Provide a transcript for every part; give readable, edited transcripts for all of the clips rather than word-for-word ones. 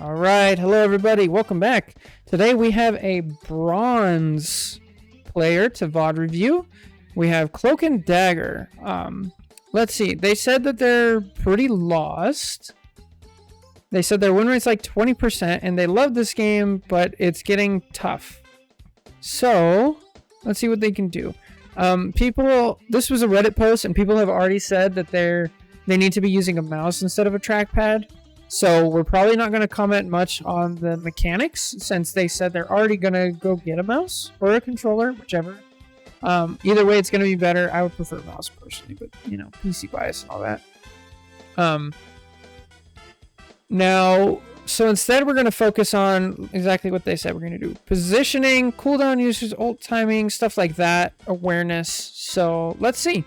All right, hello everybody, welcome back. Today we have a bronze player to VOD review. We have Cloak and Dagger. Let's see, they said that they're pretty lost. They said their win rate's like 20% and they love this game, but it's getting tough. So, let's see what they can do. This was a Reddit post and people have already said that they need to be using a mouse instead of a trackpad. So we're probably not going to comment much on the mechanics since they said they're already going to go get a mouse or a controller, whichever. Either way, it's going to be better. I would prefer mouse personally, but you know, PC bias and all that. Now, so instead we're going to focus on exactly what they said we're going to do. Positioning, cooldown usage, ult timing, stuff like that, awareness. So let's see.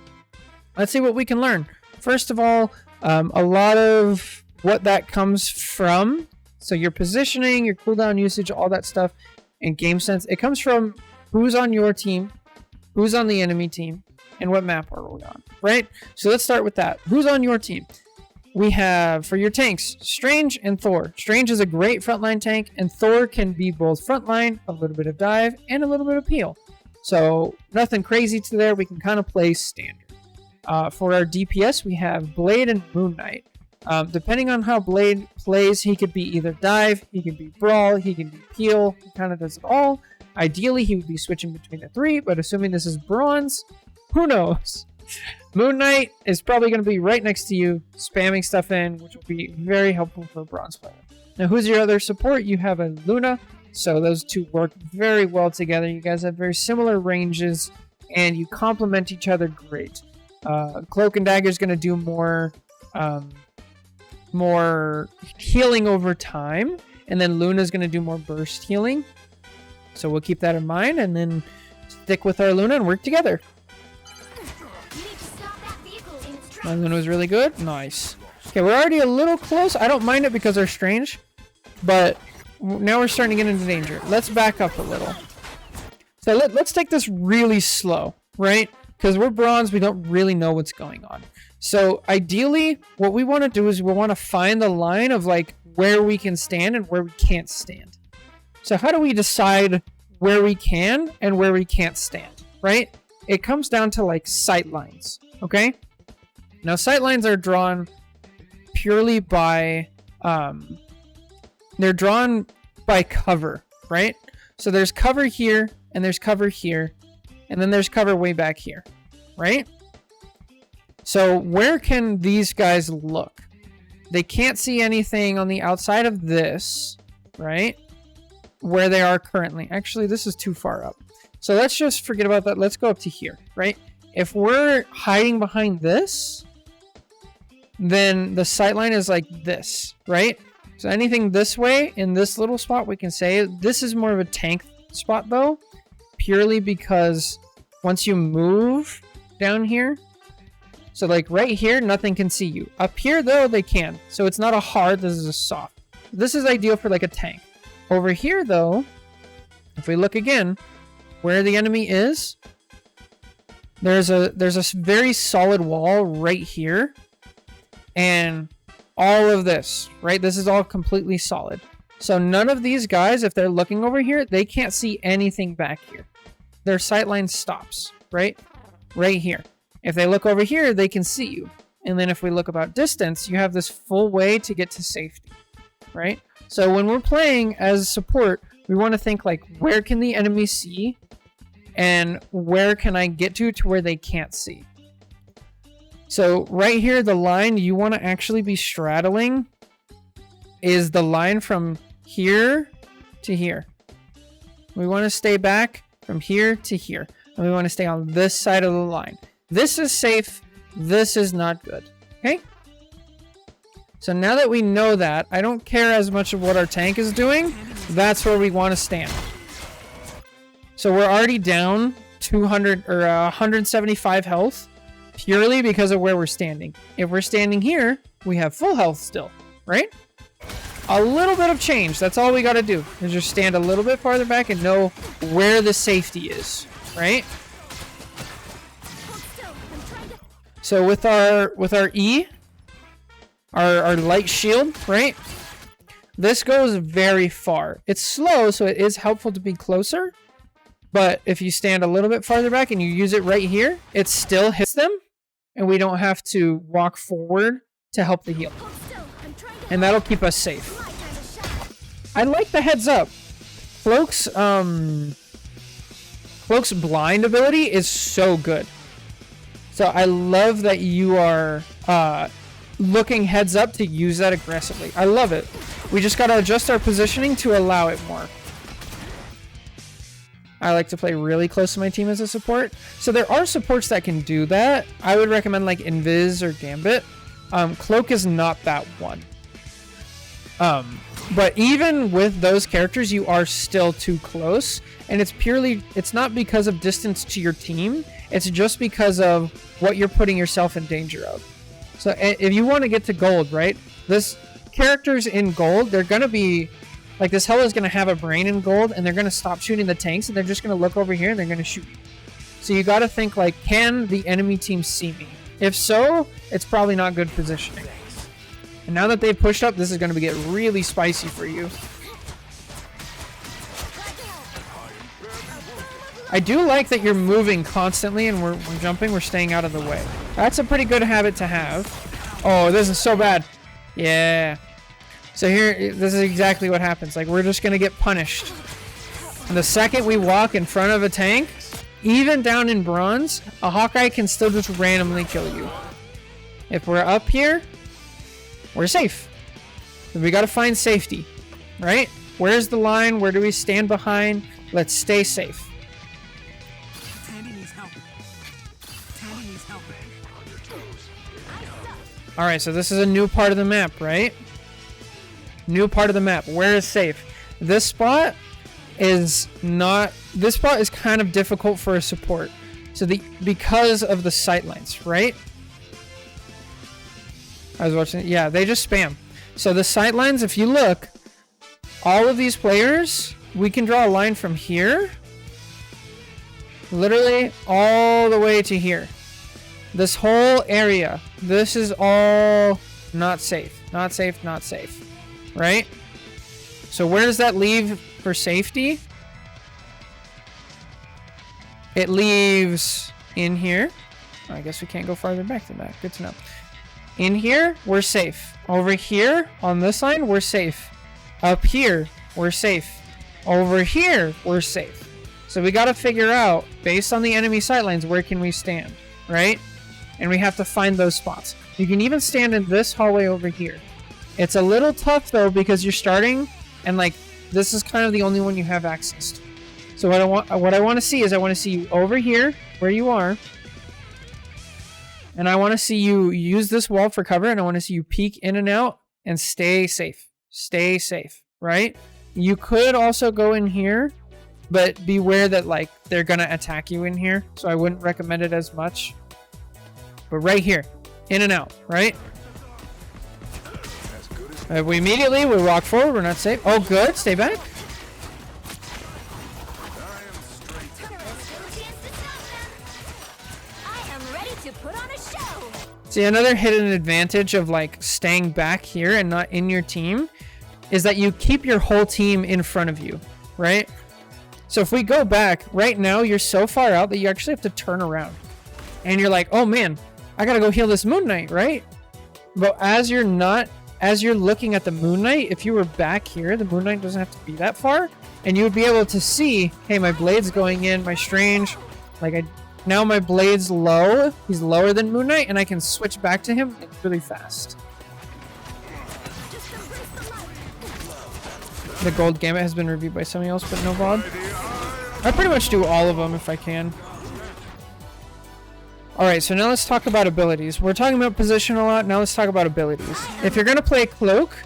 Let's see what we can learn. First of all, a lot of what that comes from, so your positioning, your cooldown usage, all that stuff, and game sense, it comes from who's on your team, who's on the enemy team, and what map are we on, right? So let's start with that. Who's on your team? We have, for your tanks, Strange and Thor. Strange is a great frontline tank, and Thor can be both frontline, a little bit of dive, and a little bit of peel. So nothing crazy to there, we can kind of play standard. For our DPS, we have Blade and Moon Knight. Depending on how Blade plays, he could be either dive, he can be brawl, he can be peel, he kind of does it all. Ideally, he would be switching between the three, but assuming this is bronze, who knows? Moon Knight is probably going to be right next to you, spamming stuff in, which will be very helpful for a bronze player. Now, who's your other support? You have a Luna, so those two work very well together. You guys have very similar ranges, and you complement each other great. Cloak and Dagger is going to do more healing over time, and then Luna's going to do more burst healing. So we'll keep that in mind and then stick with our Luna and work together. My Luna was really good. Nice. Okay, we're already a little close. I don't mind it because they're strange, but now we're starting to get into danger. Let's back up a little. So let's take this really slow, right? Because we're bronze, we don't really know what's going on. So ideally, what we want to do is we want to find the line of like where we can stand and where we can't stand. So how do we decide where we can and where we can't stand, right? It comes down to like sight lines, okay? Now sight lines are drawn purely by, they're drawn by cover, right? So there's cover here and there's cover here and then there's cover way back here, right? So where can these guys look? They can't see anything on the outside of this, right? Where they are currently. Actually, this is too far up. So let's just forget about that. Let's go up to here, right? If we're hiding behind this, then the sightline is like this, right? So anything this way in this little spot, we can say this is more of a tank spot though, purely because once you move down here, so like right here, nothing can see you. Up here though, they can. So it's not a hard, this is a soft. This is ideal for like a tank. Over here though, if we look again, where the enemy is, there's a very solid wall right here. And all of this, right? This is all completely solid. So none of these guys, if they're looking over here, they can't see anything back here. Their sightline stops, right? Right here. If they look over here, they can see you. And then if we look about distance, you have this full way to get to safety, right? So when we're playing as support, we want to think like, where can the enemy see? And where can I get to where they can't see? So right here, the line you want to actually be straddling is the line from here to here. We want to stay back from here to here. And we want to stay on this side of the line. This is safe. This is not good. Okay? So now that we know that, I don't care as much of what our tank is doing. That's where we want to stand. So we're already down 200 or 175 health purely because of where we're standing. If we're standing here, we have full health still, right? A little bit of change. That's all we got to do is just stand a little bit farther back and know where the safety is, right? So with our E, our light shield, right? This goes very far. It's slow, so it is helpful to be closer. But if you stand a little bit farther back and you use it right here, it still hits them. And we don't have to walk forward to help the heal. And that'll keep us safe. I like the heads up. Cloak's blind ability is so good. So I love that you are looking heads up to use that aggressively. I love it. We just got to adjust our positioning to allow it more. I like to play really close to my team as a support. So there are supports that can do that. I would recommend like Invis or Gambit. Cloak is not that one. But even with those characters, you are still too close. And it's not because of distance to your team. It's just because of what you're putting yourself in danger of. So if you want to get to gold, right? This characters in gold, they're going to be... Like, this Hela is going to have a brain in gold, and they're going to stop shooting the tanks, and they're just going to look over here, and they're going to shoot you. So you got to think, like, can the enemy team see me? If so, it's probably not good positioning. And now that they've pushed up, this is going to get really spicy for you. I do like that you're moving constantly, and we're jumping, we're staying out of the way. That's a pretty good habit to have. Oh, this is so bad. Yeah. So here, this is exactly what happens. Like, we're just going to get punished. And the second we walk in front of a tank, even down in bronze, a Hawkeye can still just randomly kill you. If we're up here, we're safe. We got to find safety, right? Where's the line? Where do we stand behind? Let's stay safe. All right, so this is a new part of the map, right? New part of the map. Where is safe? This spot is not... This spot is kind of difficult for a support. So because of the sightlines, right? I was watching... Yeah, they just spam. So the sightlines, if you look, all of these players, we can draw a line from here. Literally all the way to here. This whole area. This is all not safe. Not safe, not safe. Right? So where does that leave for safety? It leaves in here. I guess we can't go farther back than that. Good to know. In here, we're safe. Over here, on this line, we're safe. Up here, we're safe. Over here, we're safe. So we got to figure out, based on the enemy sightlines, where can we stand, right? And we have to find those spots. You can even stand in this hallway over here. It's a little tough, though, because you're starting, and, like, this is kind of the only one you have access to. So what I want to see is I want to see you over here, where you are, and I want to see you use this wall for cover, and I want to see you peek in and out and stay safe. Stay safe, right? You could also go in here, but beware that, like, they're going to attack you in here, so I wouldn't recommend it as much. But right here, in and out, right? We immediately, we walk forward, we're not safe. Oh, good, stay back. See, another hidden advantage of, like, staying back here and not in your team is that you keep your whole team in front of you, right? So if we go back, right now you're so far out that you actually have to turn around. And you're like, oh man, I gotta go heal this Moon Knight, right? But as you're looking at the Moon Knight, if you were back here, the Moon Knight doesn't have to be that far. And you would be able to see, hey, my blade's going in, my Strange, like, now my blade's low, he's lower than Moon Knight, and I can switch back to him really fast. The gold Gambit has been reviewed by somebody else, but no VOD. I pretty much do all of them if I can. Alright, so now let's talk about abilities. We're talking about position a lot, now let's talk about abilities. If you're going to play Cloak,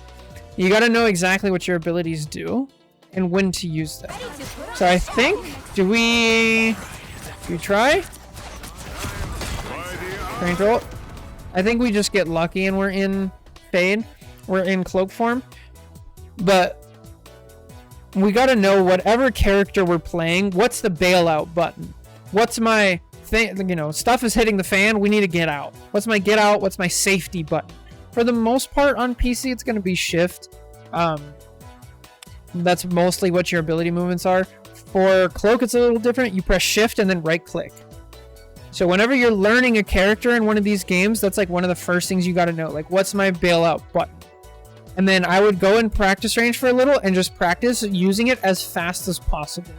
you got to know exactly what your abilities do and when to use them. So I think, do we try? Range roll. I think we just get lucky and we're in Fade. We're in Cloak form. But we got to know whatever character we're playing, what's the bailout button? What's my thing, you know, stuff is hitting the fan, we need to get out. What's my get out? What's my safety button? For the most part on PC, it's going to be shift. That's mostly what your ability movements are. For Cloak, it's a little different. You press shift and then right click. So whenever you're learning a character in one of these games, that's like one of the first things you got to know. Like, what's my bailout button? And then I would go in practice range for a little and just practice using it as fast as possible.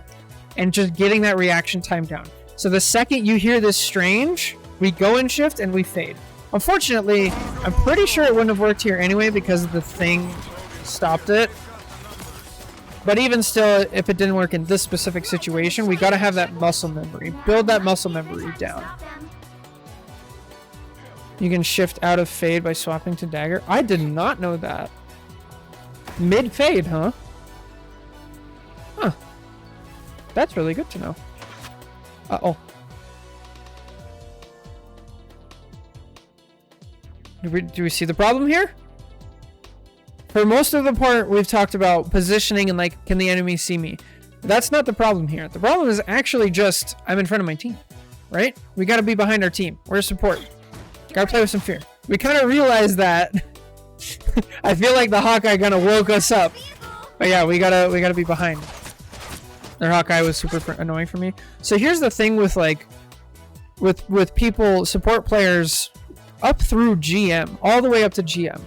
And just getting that reaction time down. So the second you hear this strange, we go in shift and we fade. Unfortunately, I'm pretty sure it wouldn't have worked here anyway because the thing stopped it. But even still, if it didn't work in this specific situation, we gotta have that muscle memory. Build that muscle memory down. You can shift out of fade by swapping to dagger. I did not know that. Mid fade, huh? Huh. That's really good to know. Uh-oh. Do we see the problem here? For most of the part, we've talked about positioning and like, can the enemy see me? That's not the problem here. The problem is actually just, I'm in front of my team, right? We gotta be behind our team. We're support. Gotta play with some fear. We kind of realized that. I feel like the Hawkeye kind of woke us up. But yeah, we gotta be behind. Their Hawkeye was super annoying for me. So here's the thing with like, with people, support players up through GM, all the way up to GM.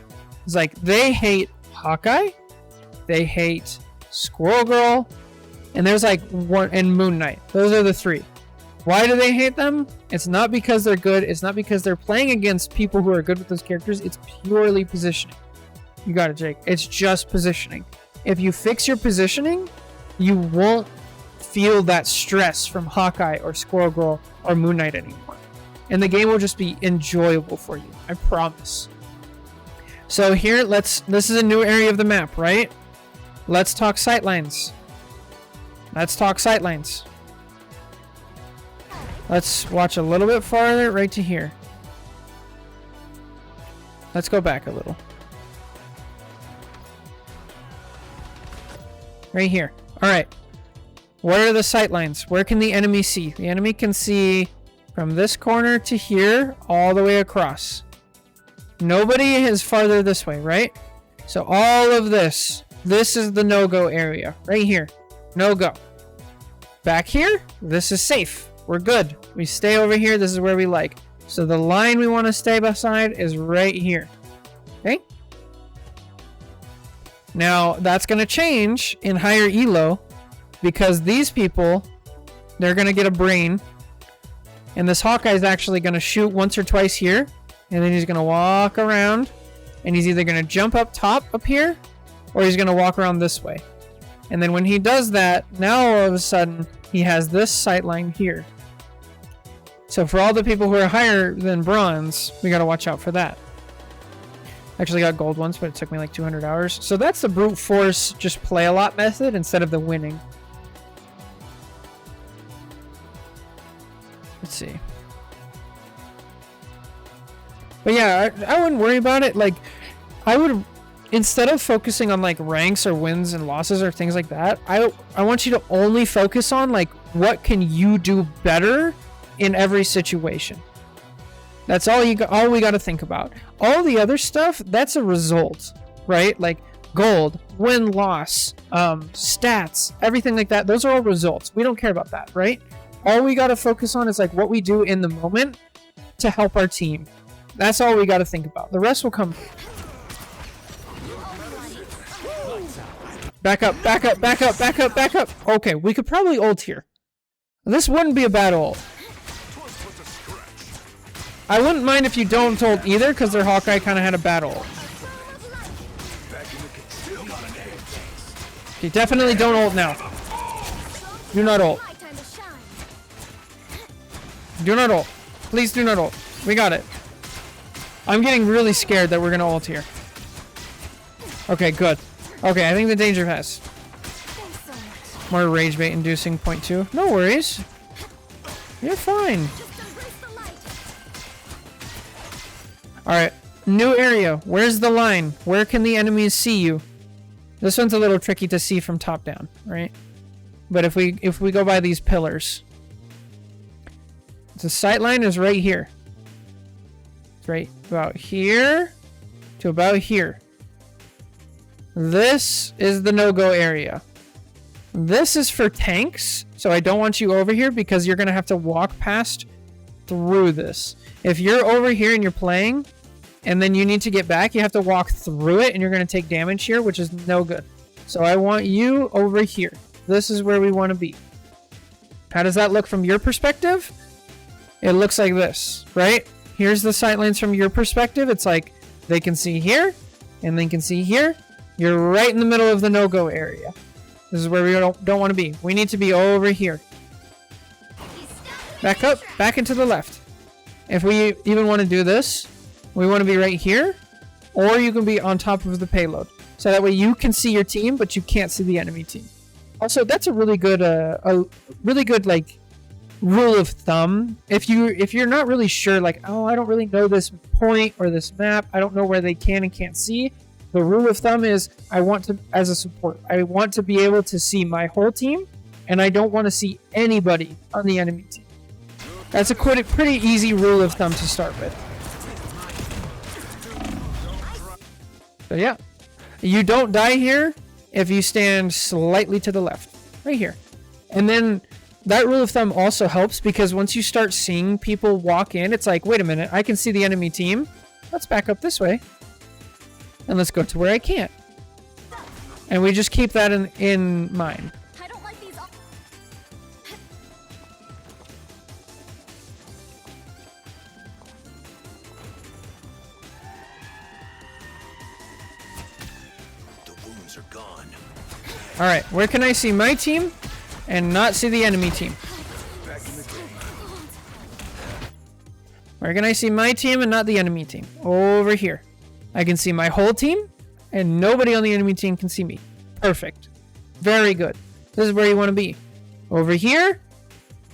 It's like, they hate Hawkeye, they hate Squirrel Girl, and there's like one, and Moon Knight. Those are the three. Why do they hate them? It's not because they're good. It's not because they're playing against people who are good with those characters. It's purely positioning. You got it, Jake. It's just positioning. If you fix your positioning, you won't feel that stress from Hawkeye or Squirrel Girl or Moon Knight anymore. And the game will just be enjoyable for you. I promise. So here, this is a new area of the map, right? Let's talk sightlines. Let's talk sightlines. Let's watch a little bit farther, right to here. Let's go back a little. Right here. Alright. What are the sightlines? Where can the enemy see? The enemy can see from this corner to here, all the way across. Nobody is farther this way, right? So all of this is the no-go area. Right here. No-go. Back here, this is safe. We're good. We stay over here. This is where we like. So the line we want to stay beside is right here. Okay? Now, that's going to change in higher elo because these people, they're going to get a brain. And this Hawkeye is actually going to shoot once or twice here. And then he's going to walk around. And he's either going to jump up top up here, or he's going to walk around this way. And then when he does that, now all of a sudden, he has this sight line here. So for all the people who are higher than bronze, we got to watch out for that. Actually got gold once, but it took me like 200 hours. So that's the brute force, just play a lot method instead of the winning. Let's see. But yeah, I wouldn't worry about it. Like, I would, instead of focusing on like ranks or wins and losses or things like that, I want you to only focus on like what can you do better in every situation. That's all we got to think about. All the other stuff, that's a result, right? Like gold, win, loss, stats, everything like that. Those are all results. We don't care about that, right? All we got to focus on is like what we do in the moment to help our team. That's all we got to think about. The rest will come. Back up, back up, back up, back up, back up. Okay, we could probably ult here. This wouldn't be a bad ult. I wouldn't mind if you don't ult either, because their Hawkeye kind of had a bad ult. Okay, definitely don't ult now. Do not ult. Do not ult. Please do not ult. We got it. I'm getting really scared that we're going to ult here. Okay, good. Okay, I think the danger pass. More rage bait inducing 0.2. No worries. You're fine. Alright, new area. Where's the line? Where can the enemies see you? This one's a little tricky to see from top down, right? But if we go by these pillars. The sight line is right here. It's right about here to about here. This is the no-go area. This is for tanks, so I don't want you over here because you're going to have to walk past through this. If you're over here and you're playing, and then you need to get back, you have to walk through it, and you're going to take damage here, which is no good. So I want you over here. This is where we want to be. How does that look from your perspective? It looks like this, right? Here's the sightlines from your perspective. It's like they can see here, and they can see here. You're right in the middle of the no-go area. This is where we don't want to be. We need to be over here. Back up, back into the left. If we even want to do this, we want to be right here, or you can be on top of the payload. So that way you can see your team, but you can't see the enemy team. Also, that's a really good like rule of thumb. If you're not really sure, like, oh, I don't really know this point or this map, I don't know where they can and can't see. The rule of thumb is I want to, as a support, I want to be able to see my whole team, and I don't want to see anybody on the enemy team. That's a pretty easy rule of thumb to start with. So yeah, you don't die here if you stand slightly to the left, right here. And then that rule of thumb also helps because once you start seeing people walk in, it's like, wait a minute, I can see the enemy team. Let's back up this way. And let's go to where I can't. And we just keep that in mind. I don't like these. The wounds are gone. All right, where can I see my team and not see the enemy team? Where can I see my team and not the enemy team? Over here. I can see my whole team, and nobody on the enemy team can see me. Perfect. Very good. This is where you want to be. Over here,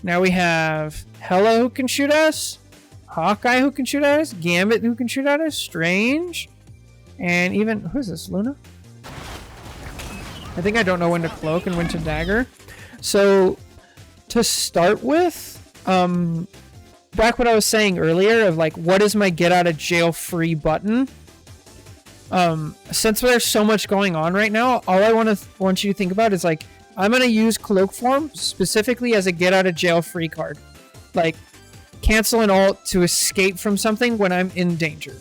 now we have Hela who can shoot us, Hawkeye who can shoot at us, Gambit who can shoot at us, Strange, and even, who's this, Luna? I think I don't know when to cloak and when to dagger. So, to start with, back what I was saying earlier of like, what is my get out of jail free button? Since there's so much going on right now, all I want you to think about is like, I'm going to use cloak form specifically as a get out of jail free card. Like, cancel an ult to escape from something when I'm in danger.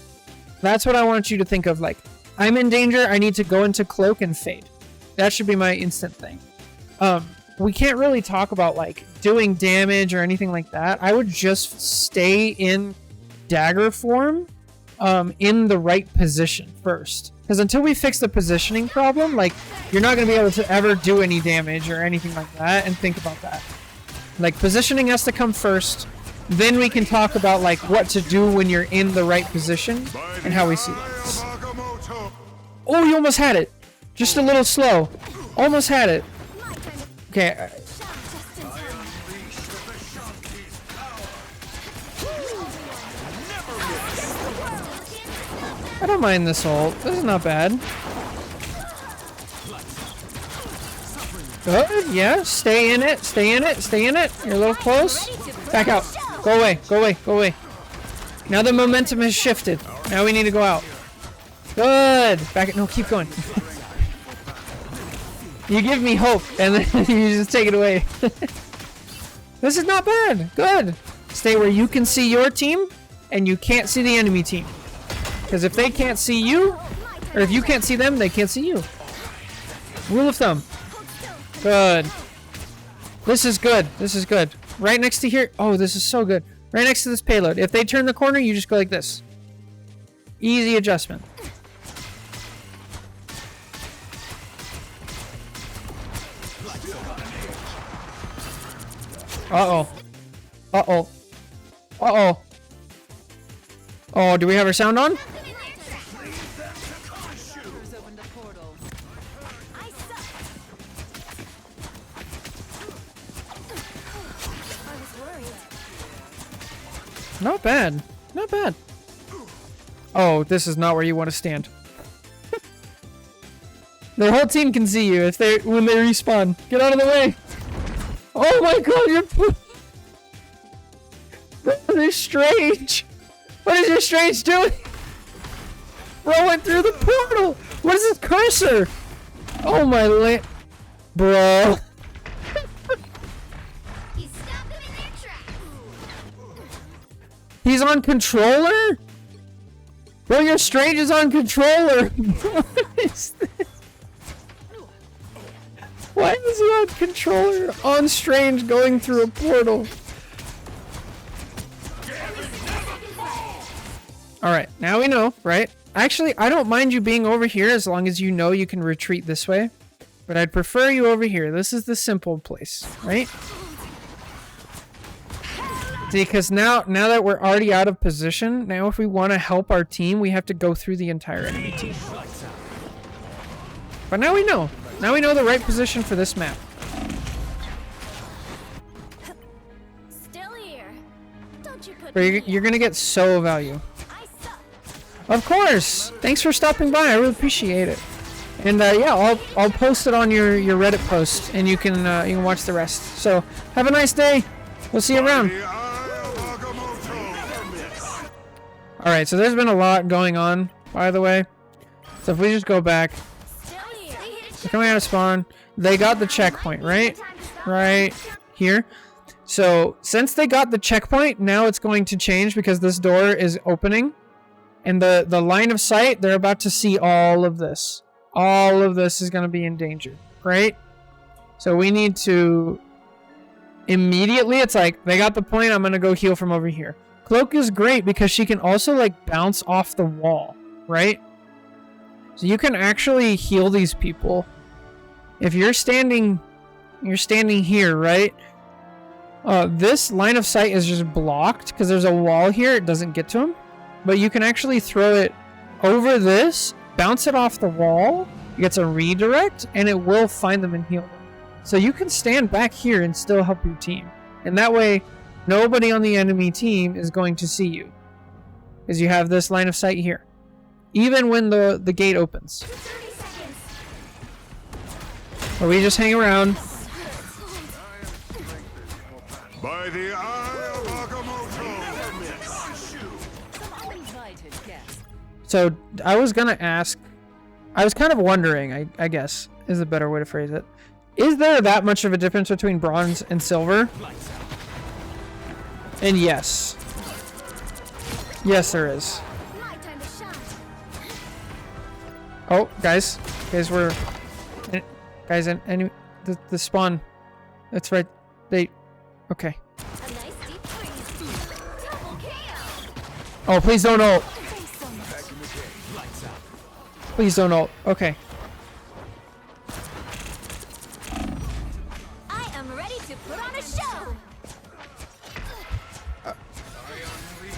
That's what I want you to think of. Like, I'm in danger, I need to go into cloak and fade. That should be my instant thing. We can't really talk about like doing damage or anything like that. I would just stay in dagger form in the right position first, because until we fix the positioning problem, like, you're not going to be able to ever do any damage or anything like that. And think about that, like, positioning has to come first, then we can talk about like what to do when you're in the right position and how we see this. Oh, you almost had it, just a little slow, almost had it. Okay, I don't mind this ult. This is not bad. Good, yeah. Stay in it. Stay in it. Stay in it. You're a little close. Back out. Go away. Go away. Go away. Now the momentum has shifted. Now we need to go out. Good. Back it. No, keep going. You give me hope, and then you just take it away. This is not bad. Good. Stay where you can see your team, and you can't see the enemy team. Because if they can't see you, or if you can't see them, they can't see you. Rule of thumb. Good. This is good. This is good. Right next to here. Oh, this is so good. Right next to this payload. If they turn the corner, you just go like this. Easy adjustment. Uh-oh. Uh-oh. Uh-oh. Oh, do we have our sound on? Not bad. Not bad. Oh, this is not where you want to stand. The whole team can see you when they respawn. Get out of the way. Oh my god, you're Strange. What is your Strange doing? Rolling through the portal. What is this cursor? Oh my bro. He stopped them in their tracks. He's on controller? Bro, your Strange is on controller. What is this? Why is he on controller on Strange going through a portal? Alright, now we know, right? Actually, I don't mind you being over here as long as you know you can retreat this way. But I'd prefer you over here. This is the simple place, right? See, because now that we're already out of position, now if we want to help our team, we have to go through the entire enemy team. But now we know. Now we know the right position for this map. Still here. Don't you put But me you're gonna get so value. I suck. Of course. Thanks for stopping by. I really appreciate it. And yeah, I'll post it on your Reddit post, and you can watch the rest. So have a nice day. We'll see you around. All right. So there's been a lot going on, by the way. So if we just go back, Still here. they're coming out of spawn. They got the checkpoint, right? Right here. So since they got the checkpoint, now it's going to change because this door is opening, and the line of sight, they're about to see all of this. All of this is going to be in danger, right? So we need to immediately, it's like, they got the point, I'm going to go heal from over here. Cloak is great because she can also like bounce off the wall, right? So you can actually heal these people. If you're standing here, right? This line of sight is just blocked because there's a wall here. It doesn't get to him. But you can actually throw it over this, bounce it off the wall, it gets a redirect, and it will find them and heal them. So you can stand back here and still help your team. And that way, nobody on the enemy team is going to see you. Because you have this line of sight here. Even when the gate opens. 30 seconds. Or we just hang around. By the eye of So I was gonna ask, I was kind of wondering, I guess is a better way to phrase it. Is there that much of a difference between bronze and silver? And yes. Yes, there is. My time to shine. Oh, guys, any the spawn. That's right. Okay. A nice deep freeze. Double KO. Oh, please don't ult. Thanks so much. Please don't ult. Okay. I am ready to put on a show.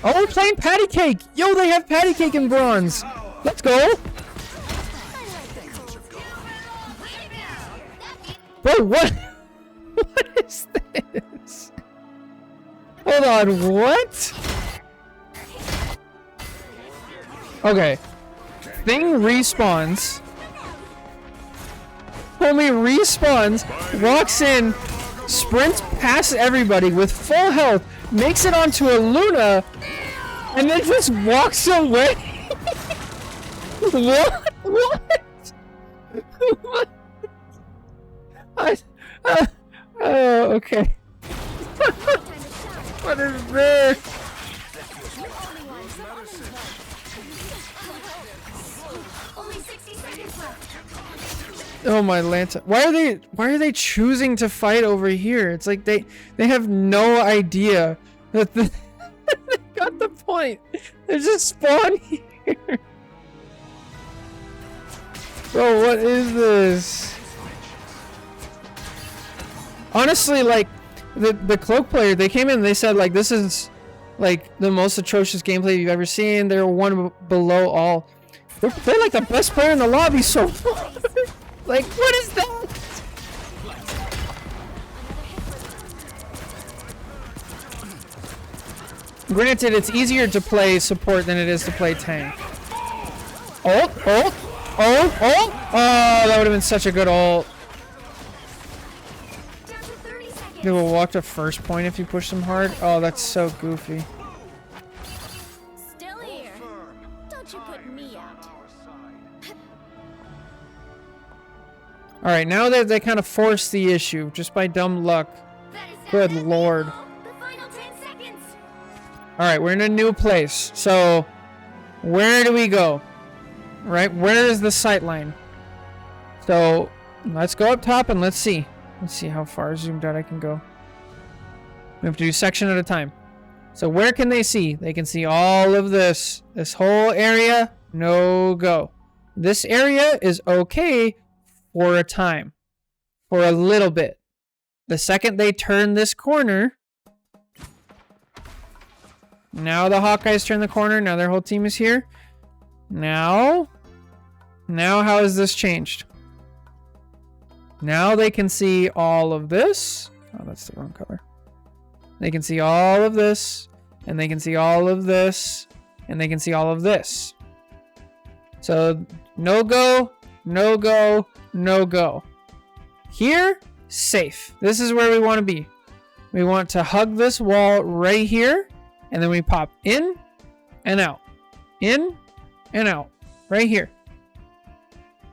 Oh, we're playing patty cake. Yo, they have patty cake in bronze. Let's go. Bro, what? What is this? Hold on, what? Okay. Thing respawns. Homie respawns, walks in, sprints past everybody with full health, makes it onto a Luna, and then just walks away. What? What? Oh, okay. What is this? Only 60 seconds left. Oh my Lanta. Why are they choosing to fight over here? It's like they have no idea that they got the point. There's a spawn here. Bro, what is this? Honestly, like the cloak player, they came in and they said like this is like the most atrocious gameplay you've ever seen. They're one below all. They're like the best player in the lobby so far. Like, what is that? Granted, it's easier to play support than it is to play tank. Ult. Oh, that would have been such a good ult. Down to 30 seconds. They will walk to first point if you push them hard. Oh, that's so goofy. Still here. Don't you put me out. All right, now that they kind of forced the issue just by dumb luck. That is Good definitely lord. the final 10 seconds. All right, we're in a new place. So where do we go? Right, where is the sight line? So let's go up top and let's see. Let's see how far zoomed out I can go. We have to do section at a time. So where can they see? They can see all of this. This whole area, no go. This area is okay for a time. For a little bit. The second they turn this corner, now the Hawkeyes turn the corner. Now their whole team is here. Now how has this changed? Now they can see all of this. Oh, that's the wrong color. They can see all of this, and they can see all of this, and they can see all of this. So no go, no go, no go. Here, safe. This is where we want to be. We want to hug this wall right here, and then we pop in and out. In and out. Right here.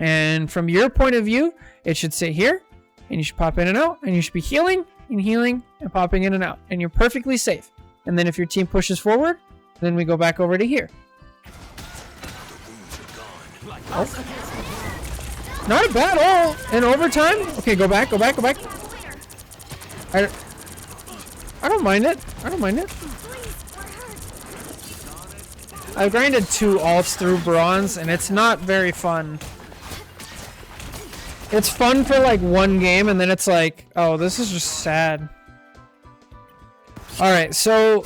And from your point of view, it should sit here, and you should pop in and out, and you should be healing and healing and popping in and out, and you're perfectly safe. And then if your team pushes forward, then we go back over to here. Oh. Not a bad ult in overtime. Okay, go back, go back, go back. I don't mind it. I don't mind it. I've grinded 2 ults through bronze, and it's not very fun. It's fun for like 1 game, and then it's like, oh, this is just sad. Alright, so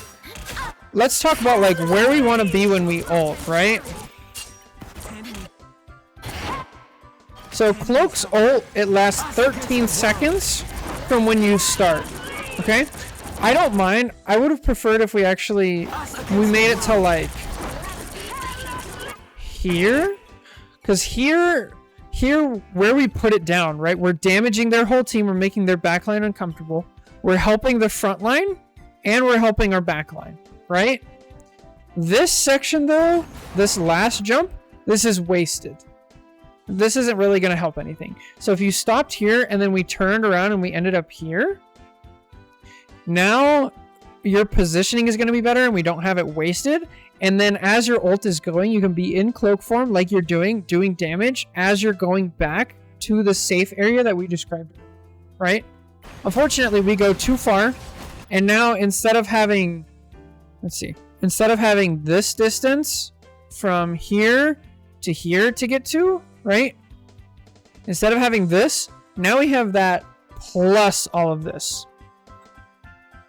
let's talk about like where we want to be when we ult, right? So Cloak's ult, it lasts 13 seconds from when you start, okay? I don't mind. I would have preferred if we made it to like here, because here where we put it down, right? We're damaging their whole team. We're making their backline uncomfortable. We're helping the front line, and we're helping our backline, right? This section though, this last jump, this is wasted. This isn't really going to help anything. So if you stopped here and then we turned around and we ended up here, now your positioning is going to be better and we don't have it wasted. And then as your ult is going, you can be in cloak form like you're doing damage as you're going back to the safe area that we described, right? Unfortunately, we go too far. And now instead of having, instead of having this distance from here to get to, right? Instead of having this, now we have that plus all of this.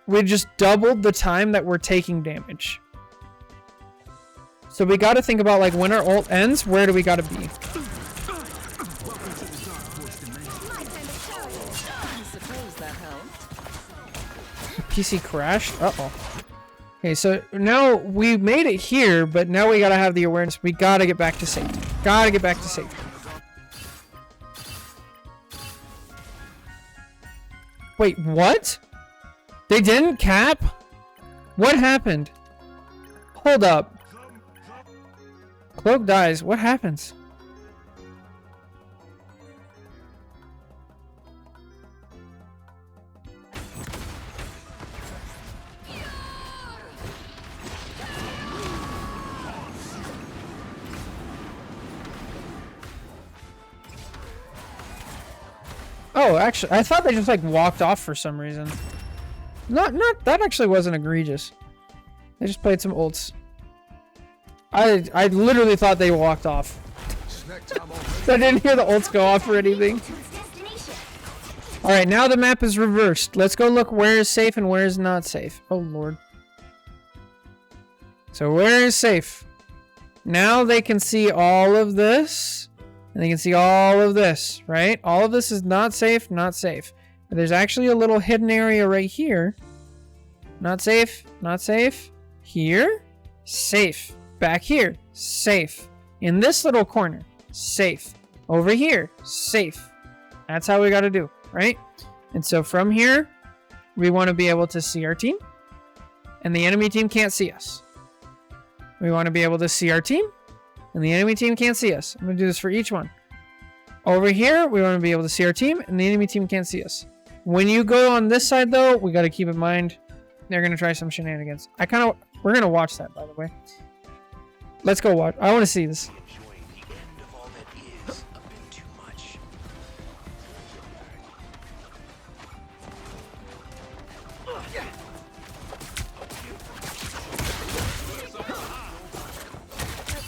We just doubled the time that we're taking damage. So we got to think about like when our ult ends, where do we got to be? PC crashed. Uh-oh. Okay, so now we made it here, but now we got to have the awareness. We got to get back to safety. Got to get back to safety. Wait, what? They didn't cap? What happened? Hold up. Cloak dies. What happens? Oh, actually, I thought they just like walked off for some reason. Not that actually wasn't egregious. They just played some ults. I literally thought they walked off. I didn't hear the ults go off or anything. Alright, now the map is reversed. Let's go look where is safe and where is not safe. Oh lord. So where is safe? Now they can see all of this. And they can see all of this, right? All of this is not safe, not safe. But there's actually a little hidden area right here. Not safe, not safe. Here, safe. Back here, safe. In this little corner, safe. Over here, safe. That's how we got to do, right? And so from here, we want to be able to see our team. And the enemy team can't see us. We want to be able to see our team. And the enemy team can't see us. I'm going to do this for each one. Over here, we want to be able to see our team, and the enemy team can't see us. When you go on this side, though, we got to keep in mind they're going to try some shenanigans. We're going to watch that, by the way. Let's go watch. I want to see this.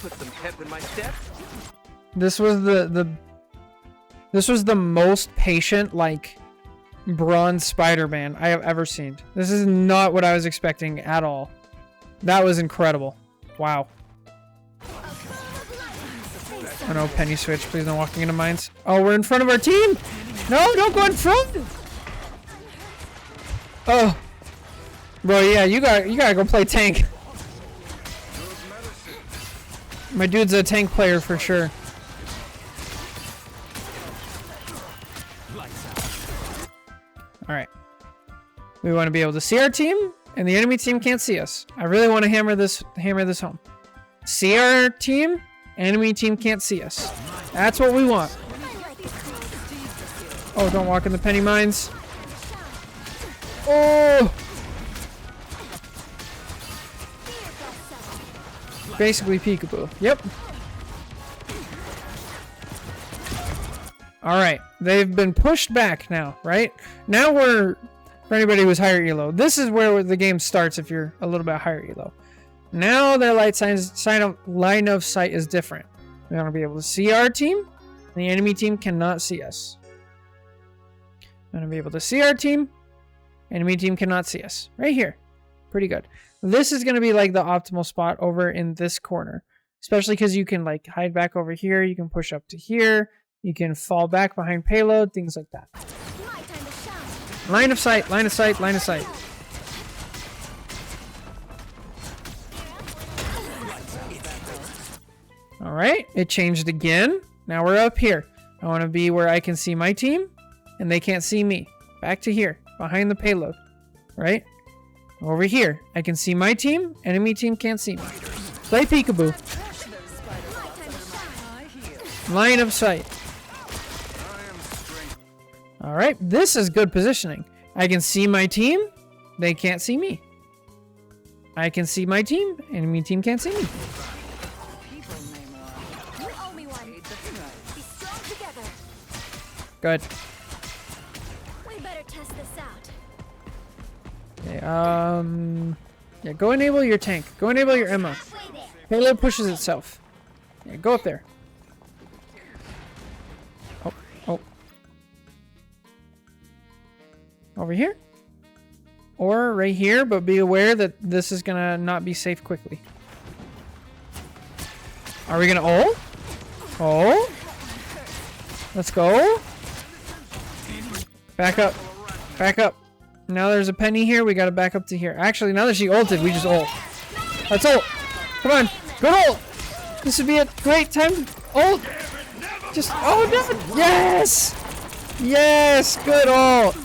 Put some pep in my step. This was this was the most patient, like, bronze Spider-Man I have ever seen. This is not what I was expecting at all. That was incredible. Wow. Oh no, penny switch. Please don't walk into mines. Oh, we're in front of our team. No, don't go in front. Oh, bro, yeah, you gotta go play tank. My dude's a tank player for sure. All right. We want to be able to see our team, and the enemy team can't see us. I really want to hammer this home. See our team, enemy team can't see us. That's what we want. Oh, don't walk in the penny mines. Oh! Basically peekaboo. Yep. Alright. They've been pushed back now, right? Now we're... For anybody who's higher elo, this is where the game starts if you're a little bit higher elo. Now their line of sight is different. We want to be able to see our team. The enemy team cannot see us. We want to be able to see our team. Enemy team cannot see us. Right here. Pretty good. This is going to be like the optimal spot over in this corner. Especially because you can like hide back over here. You can push up to here. You can fall back behind payload. Things like that. Line of sight. Line of sight. Line of sight. Alright. It changed again. Now we're up here. I want to be where I can see my team. And they can't see me. Back to here. Behind the payload. Right? Over here, I can see my team. Enemy team can't see me. Play peekaboo. Line of sight. Alright, this is good positioning. I can see my team. They can't see me. I can see my team. Enemy team can't see me. Good. Okay, yeah, go enable your tank. Go enable your ammo. Payload pushes itself. Yeah, go up there. Oh, oh. Over here? Or right here, but be aware that this is gonna not be safe quickly. Are we gonna ult? Oh? Let's go. Back up. Back up. Now there's a penny here. We gotta back up to here. Actually, now that she ulted, we just ult. Let's ult. Come on. Good ult. This would be a great time. Ult. Just, oh no. Yes. Yes. Good ult.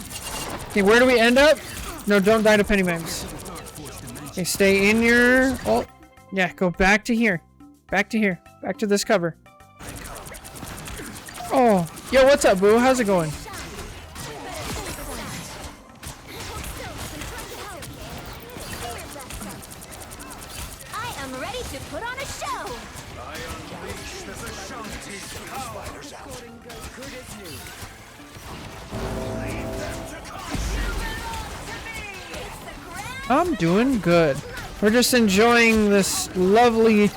Okay, where do we end up? No, don't die to penny mines. Okay, stay in your ult. Yeah, go back to here. Back to here. Back to this cover. Oh. Yo, what's up, boo? How's it going? To put on a show. I unleash the Ashanti's power. I'm doing good. We're just enjoying this lovely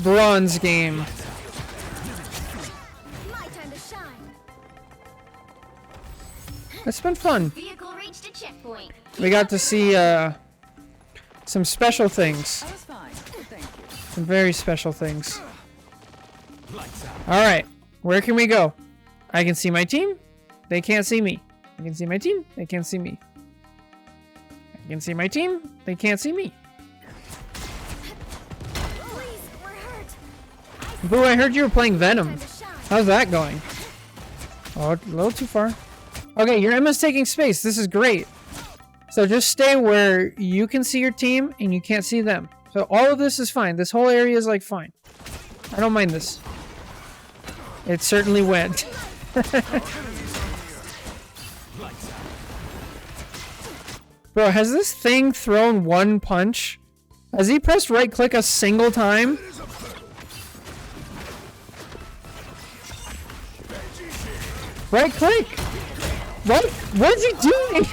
bronze game. My time to shine. It's been fun. Vehicle reached a checkpoint. We got to see some special things. I was fine. Thank you. Some very special things. Alright, where can we go? I can see my team. They can't see me. I can see my team. They can't see me. I can see my team. They can't see me. Please, we're hurt. Boo, I heard you were playing Venom. Time to shine. How's that going? Oh, a little too far. Okay, your Emma's taking space. This is great. So just stay where you can see your team and you can't see them. So all of this is fine. This whole area is like fine. I don't mind this. It certainly went. Bro, has this thing thrown one punch? Has he pressed right click a single time? Right click! What? What is he doing?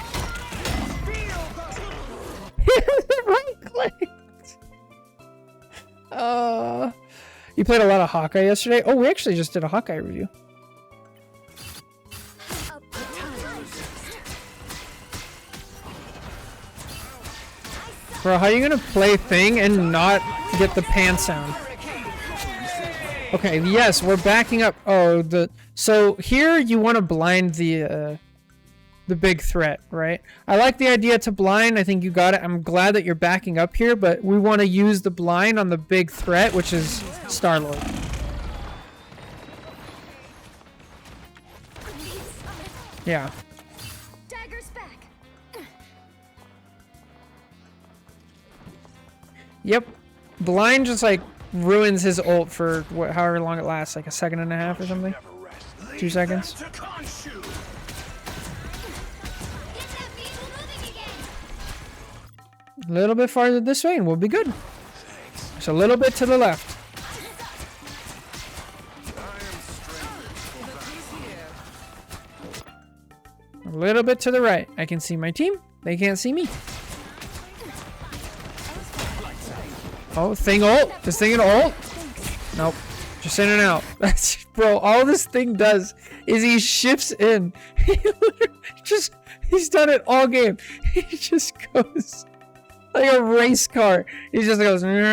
Right clicked! You played a lot of Hawkeye yesterday? Oh, we actually just did a Hawkeye review. Bro, how are you gonna play Thing and not get the pan sound? Okay, yes, we're backing up. Oh, so here you want to blind the big threat, right? I like the idea to blind. I think you got it. I'm glad that you're backing up here, but we want to use the blind on the big threat, which is Star-Lord. Yeah. Dagger's back. Yep. Blind just like ruins his ult for however long it lasts, like a second and a half or something. 2 seconds. To Khonshu. Get that vehicle moving again. A little bit farther this way and we'll be good. Just a little bit to the left. A little bit to the right. I can see my team. They can't see me. Oh, Thing ult? Is Thing an ult? Nope. Just in and out. That's, bro, all this thing does is he shifts in. He's done it all game. He just goes like a race car. He just goes and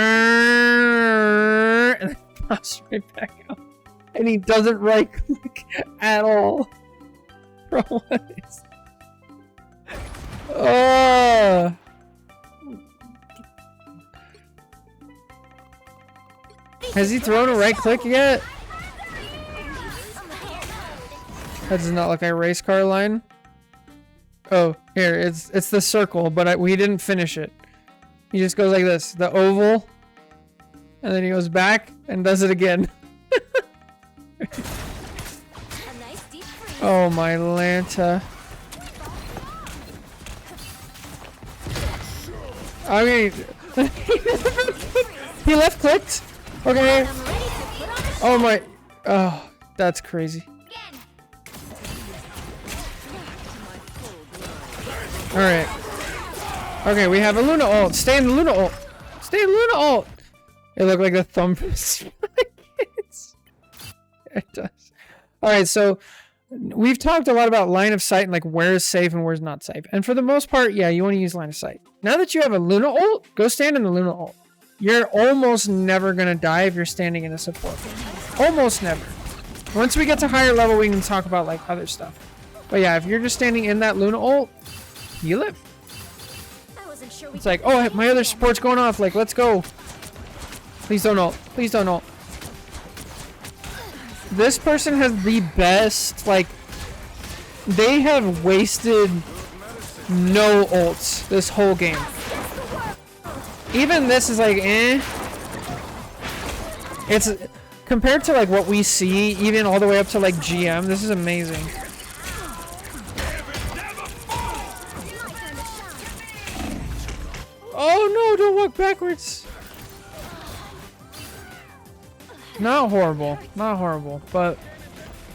then pops right back out. And he doesn't right click at all. Bro, what is... Oh. Has he thrown a right click yet? That does not look like a race car line. Oh, here, it's the circle, but we didn't finish it. He just goes like this, the oval, and then he goes back and does it again. A nice deep freeze. Oh my Lanta. I mean, he left clicked. Okay. I'm ready to put on a show Oh my. Oh, that's crazy. again. All right. Okay, we have a Luna ult. Stay in the Luna ult. Stay in Luna ult. It looked like the thumb. It does. All right, so we've talked a lot about line of sight and like where is safe and where's not safe. And for the most part, yeah, you want to use line of sight. Now that you have a Luna ult, go stand in the Luna ult. You're almost never gonna die if you're standing in a support. Almost never. Once we get to higher level, we can talk about like other stuff. But yeah, if you're just standing in that Luna ult, you live. I wasn't sure we It's like, oh, my other support's going off. Like, let's go. Please don't ult. Please don't ult. This person has the best, like, they have wasted no ults this whole game. Even this is like, eh. It's, compared to like what we see, even all the way up to like GM, this is amazing. Oh no, don't walk backwards. Not horrible, not horrible, but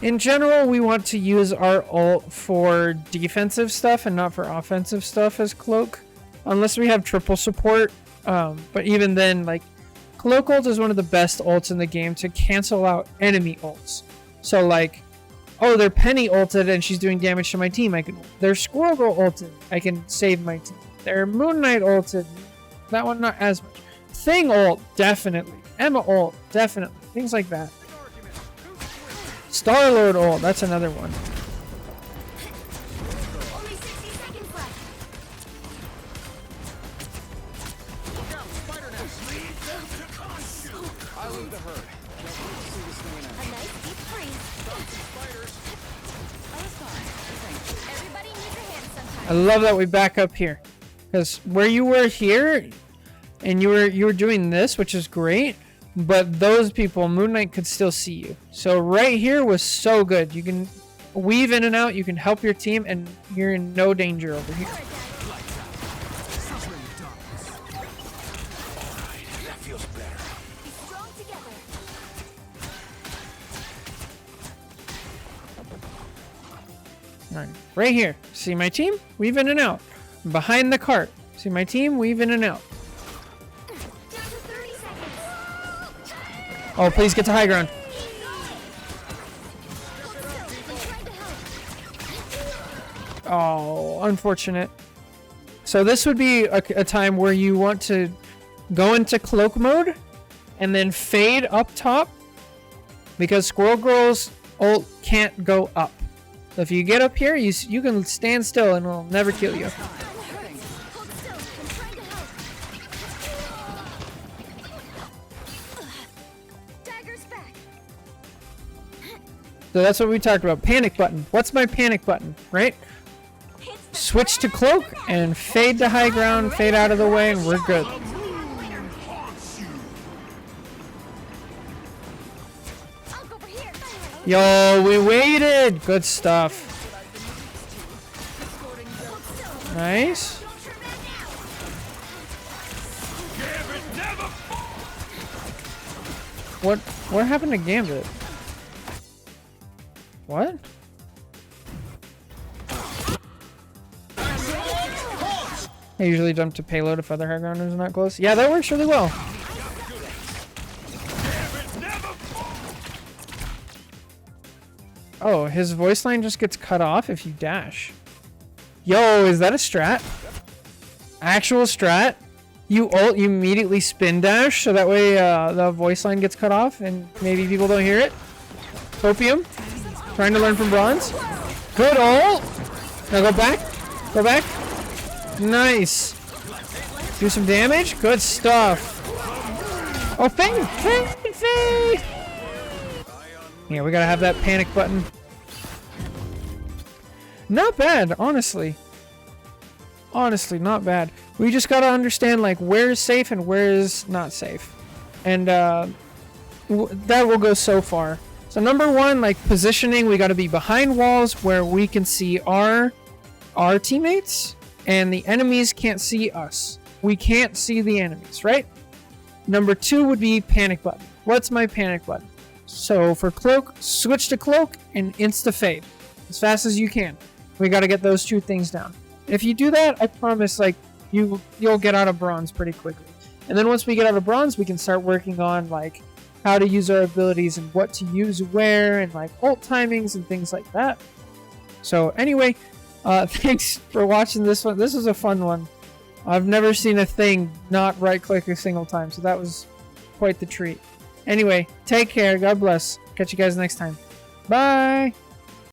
in general, we want to use our ult for defensive stuff and not for offensive stuff as Cloak, unless we have triple support. But even then, like, Cloak ult is one of the best ults in the game to cancel out enemy ults. So like, oh, they're Penny ulted and she's doing damage to my team. They're Squirrel Girl ulted. I can save my team. They're Moon Knight ulted. That one not as much. Thing ult, definitely. Emma ult, definitely. Things like that. Star-Lord ult, that's another one. only 60 seconds left. A nice deep freeze. Everybody needs a hand sometimes. I love that we back up here. Because where you were here, and you were doing this, which is great, but those people, Moon Knight could still see you. So right here was so good. You can weave in and out, you can help your team, and you're in no danger over here. That feels better. Be strong together. Alright, right here. See my team? Weave in and out. Behind the cart. See my team? Weave in and out. Down to 30 seconds. Oh, please get to high ground. Hold still. I'm trying to help. Oh, unfortunate. So this would be a time where you want to go into cloak mode and then fade up top because Squirrel Girl's ult can't go up. So if you get up here, you can stand still and it'll never kill you. Hold still. I'm trying to help. Dagger's back. So that's what we talked about. Panic button. What's my panic button, right? Hits the Switch to cloak and fade to high ground, fade out of the way, and we're good. I'll go for here. Yo, we waited. Good stuff. Nice. Don't turn back now. Gambit never What happened to Gambit? What? I usually jump to payload if other high grounders are not close. Yeah, that works really well. Oh, his voice line just gets cut off if you dash. Yo, is that a strat? Actual strat? You ult, you immediately spin dash, so that way the voice line gets cut off and maybe people don't hear it. Opium, trying to learn from Bronze. Good ult! Now go back, go back. Nice. Do some damage, good stuff. Oh, fade, fade, fade! Yeah, we gotta have that panic button. Not bad, honestly. Honestly, not bad. We just gotta understand like where is safe and where is not safe, and that will go so far. So number one, like positioning, we gotta be behind walls where we can see our teammates, and the enemies can't see us. We can't see the enemies, right? Number two would be panic button. What's my panic button? So for cloak, switch to cloak and insta fade as fast as you can. We got to get those two things down. If you do that, I promise, like you'll get out of bronze pretty quickly. And then once we get out of bronze, we can start working on like how to use our abilities and what to use where and like ult timings and things like that. So anyway, thanks for watching this one. This was a fun one. I've never seen a thing not right click a single time, so that was quite the treat. Anyway, take care. God bless. Catch you guys next time. Bye.